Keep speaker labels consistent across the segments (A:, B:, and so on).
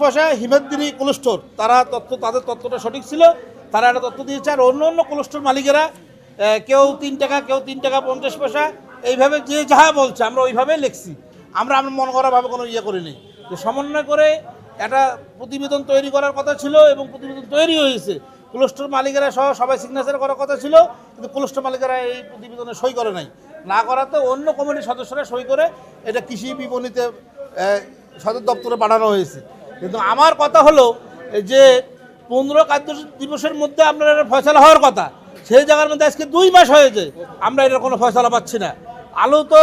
A: পয়সা Himadri cold store, তাদের তথ্যটা সঠিক ছিল, তারা একটা তথ্য দিয়েছে। আর অন্য অন্য কোল্ড স্টোর মালিকেরা কেউ 3 টাকা, কেউ 3 টাকা 50 পয়সা, এইভাবে যে যাহা বলছে আমরা ওইভাবেই লিখছি। আমরা মন করাভাবে কোনো করিনি। যে সমন্বয় করে একটা প্রতিবেদন তৈরি করার কথা ছিল এবং প্রতিবেদন তৈরি হয়েছে। কোল্ড স্টোর মালিকেরা সহ সবাই সিগনেচার করার কথা ছিল, কিন্তু কোল্ড স্টোর মালিকেরা এই প্রতিবেদনে সই করে নাই। না করাতে অন্য কমিটির সদস্যরা সই করে এটা কৃষি বিপণীতে সদর দপ্তরে পাঠানো হয়েছে। কিন্তু আমার কথা হলো যে 15 কার্য দিবসের মধ্যে আপনার এটা ফয়সালা হওয়ার কথা, সেই জায়গার মধ্যে আজকে 2 মাস হয়েছে, আমরা এটার কোনো ফয়সালা পাচ্ছি না। আলু তো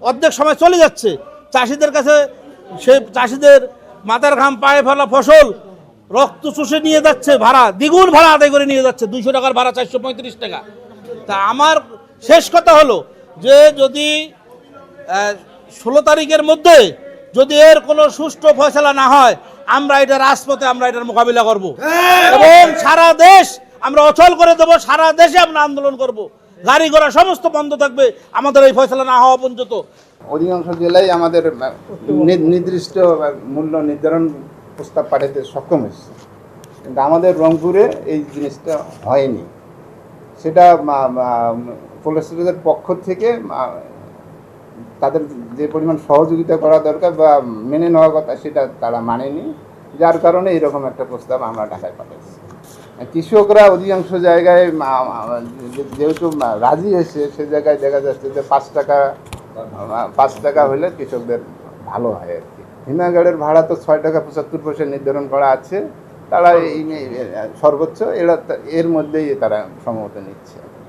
A: অর্ধেক সময় চলে যাচ্ছে, চাষিদের কাছে সেই চাষিদের মাথার ঘাম পায়ে ফেলা ফসল রক্ত চুষে নিয়ে যাচ্ছে, ভাড়া দ্বিগুণ ভাড়া আদায় করে নিয়ে যাচ্ছে, 200 টাকার ভাড়া 435 টাকা। তা আমার শেষ কথা হলো যে যদি 16 তারিখের মধ্যে যদি এর কোনো সুষ্ঠু ফয়সালা না হয়, আমরা এটা রাজপথে আমরা এটার মোকাবিলা করব এবং সারা দেশ আমরা অচল করে দেবো। সারা দেশে আমরা আন্দোলন করব, গাড়ি ঘোড়া সমস্ত বন্ধ থাকবে আমাদের এই ফয়সালা না হওয়া পর্যন্ত।
B: অধিকাংশ জেলায় আমাদের নির্দিষ্ট মূল্য নির্ধারণ প্রস্তাব পাঠাতে সক্ষম হয়েছে, কিন্তু আমাদের রংপুরে এই জিনিসটা হয়নি। সেটা কোল্ড পক্ষ থেকে তাদের যে পরিমাণ সহযোগিতা করা দরকার বা মেনে নেওয়ার কথা সেটা তারা মানেনি, যার কারণে এরকম একটা প্রস্তাব আমরা ঢাকায় পাঠাচ্ছি। কৃষকরা অধিকাংশ জায়গায় যেহেতু রাজি হয়েছে, সে জায়গায় দেখা যাচ্ছে যে 5 টাকা হলে কৃষকদের ভালো হয় আর কি। হিমাগারের ভাড়া তো 6 টাকা 75 পয়সা নির্ধারণ করা আছে, তারা এই সর্বোচ্চ এর মধ্যেই তারা সম্ভবত নিচ্ছে।